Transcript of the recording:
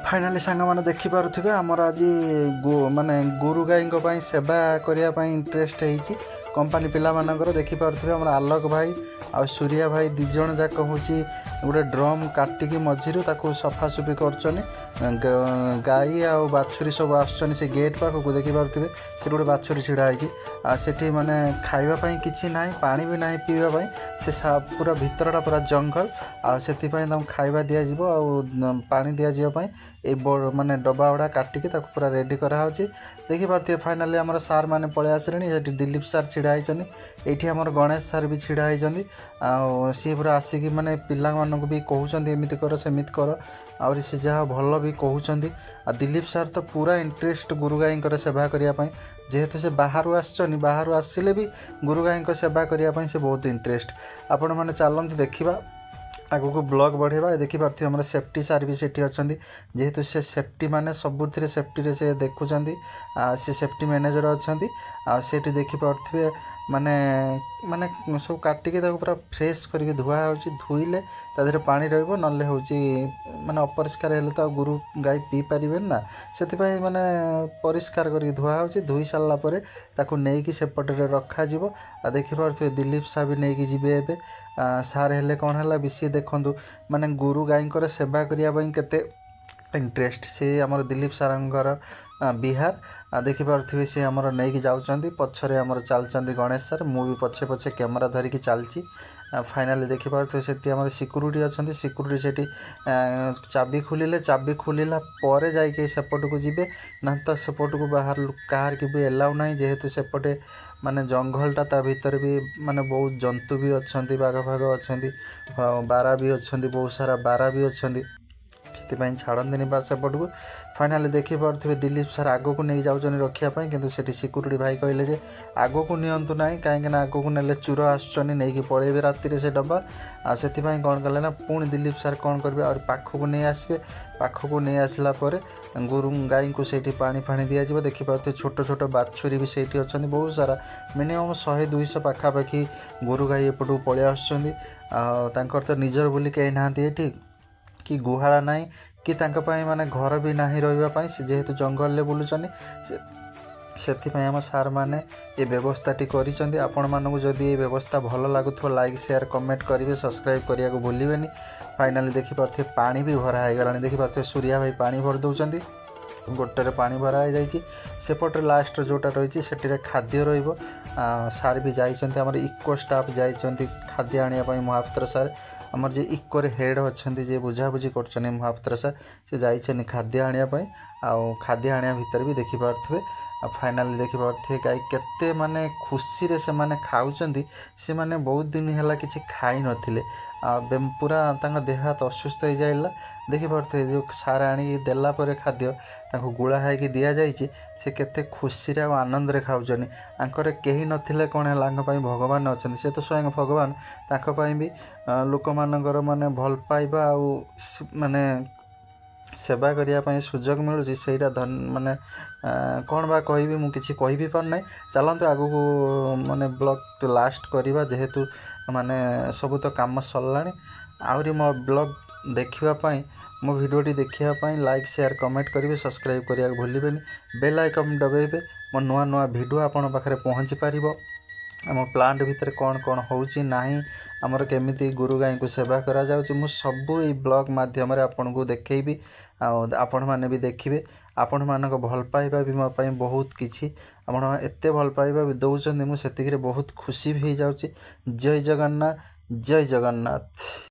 Finally सांग मैंने देखिपे आमर आज माने गोरु गाई सेवा करने इंटरेस्ट होती कंपानी पिला मानकर देखिपे आम आलोक भाई आ सूर्या भाई दिज जाक हूँ गोटे ड्रम काटिकी मझी सफासुफी कर गाई आ बाछुरी सब आसुन से गेट पाखक देखिपे से गोटे बाछुरी ढड़ा से माने खावाई कि ना पा भी ना पीवाई से पूरा भितरटा पूरा जंगल आसे खाଇବା दिज्व पा दिज्वाई ए माने डब्बा गुड़ा काटिकी पूरा रेडी कराऊँच देखिपे फाइनाली आम सार मैंने पलि आसिले दिलीप सार छिड़ा ये आम गणेश सार भी छिड़ा सी पूरा आसिक माने पिला मानक भी कहते एमती कर सेमती कर आउरी से जहाँ भल भी कहते दिलीप सार तो पूरा इंटरेस्ट गुरु गाई सेवा करने जेहेतु से बाहर बाहर आसिले भी गुरु गाई सेवा करने से बहुत इंटरेस्ट आपण मैंने चलते देखा आगु को ब्लॉग बढ़ेबा देखिपे आम सेफ्टी सार भी सेठी अच्छा जेहेतु से सेफ्टी माने सबुथ सेफ्टी से देखुं से सेफ्टी मैनेजर अच्छा से देखिपे माने माने सब काटिकी पूरा फ्रेश करके धुआ हो धोइले तादेह पानी रहिबो नले होची माने अपरिष्कार हेले तो गुरु गाई पी पारे ना से माने परिष्कार करके धुआ हो धोई सारा पर ताकू नहीं सेपटे रखा देखिपे दिलीप साह भी नहीं जीवे एबे सार हेले कौन है बेसी देखु माने गुरु गाई सेवा करने केते इंटरेस्ट से आमर दिलीप सारंगर बिहार देखिपे सी आमर नहीं जाऊँच पछरे आमर चलती गणेश सार मुझे पछे पछे कैमेरा धरिकी चलती फाइनाली देखिपे से आम सिक्यूरीटी अच्छा सिक्यूरीटी से चाबी खोलिला पर जाइए सेपट को जी ना तो सेपट को बाहर कहार की भी एलाउ ना जेहेतु सेपटे माने जंगलटा ता भीतर भी माने बहुत जंतु भी अच्छा बाघ फाघ अच्छा बारा भी अच्छा बहुत सारा बारा भी अच्छा से छाड़ती बा सेपट को फाइनाली देखिपे दिलीप सार आग को नहीं जाऊँ रखापी कि सिक्यूरीटी भाई कहले आग को नियंतु ना कहीं आग को नेले चूर आसुचनी नहीं पलैबे राति से डब्बा से कौन कले ना पुणी दिलीप सार कौन करेंगे और पाखक नहीं आसबे पाखक नहीं आसला गुरु गाई को सही पानी फाणी दिज्व देखिपे छोट छोट बाछुरी भी सही अच्छा बहुत सारा मिनिमम 100-200 पाखापाखि गुरु गाई एपटू पलि आसुँच तो निजर बोली कहीं ना ये कि गुहाड़ा नाई कि माने घर भी नहीं रही से जेहेतु जंगल में बुलूचनी से आम सार मैंने ये व्यवस्थाटी करिसेंती आपण मानक जदि ये व्यवस्था भल लगुथो लाइक शेयर कमेंट करेंगे सब्सक्राइब करने को भूलें फाइनाली देखिपे पानी भी भरा हो गला देखिपे सूर्या भाई पानी भर दौरान गोटे पानी भरा हो जाए सेपटे लास्ट जोटा रही से खाद्य रो सार भी जाइए आम इको स्टाफ जाइए खाद्य आने महापात्र सार आमर जे इकोर हेड अच्छा जे बुझाबुझी कर महापात्र सार से जाइए खाद्य आने खाद्य आने भितर भी देखिपे फाइनाली देखिपे गाई केते माने खुशी रे से माने खाउचंदी से माने बहुत दिन है किसी खाई नथिले पूरा देह हाथ असुस्थ हो जाइला देखिपे जो सार आनी देला पर खाद्य गुड़ा है दि जाइए से केते खुशी रे आनंद रे खाउचनी आंकर केही नथिले कोन है भगवान अच्छा से तो स्वयं भगवान तांको भी लोक मानकर माने भल पाइबा माने सेवा करने सुजोग मिलूँ से माने कौन बा कहि मुझे कहि भी पार ना चलते आगू को माने ब्लॉग लास्ट करवा जेहेतु माने सब तो काम सरला आहरी मो ब्लॉग देखापी मो भिडियोटी देखापी लाइक शेयर कमेंट करेंगे सब्सक्राइब करने भूलें बेल आइकन दबाइबे मो नुआ नुआ भिडियो आपण पाखे पहुँची पार आम प्लांट भितर कौन कौन होची नाही आमर केमिति गुरु गाई को सेवा करा जाउची मु सबू ई ब्लॉग माध्यम रे आपन को देखेबी आपण माने भी देखिबे आपण मानक भल पाइबा भी मो पई बहुत किछि आपण एते भल पाइबा भी दउचंदी मु सेतिक रे बहुत खुशी भी जाउची जय जगन्नाथ जय जगन्नाथ।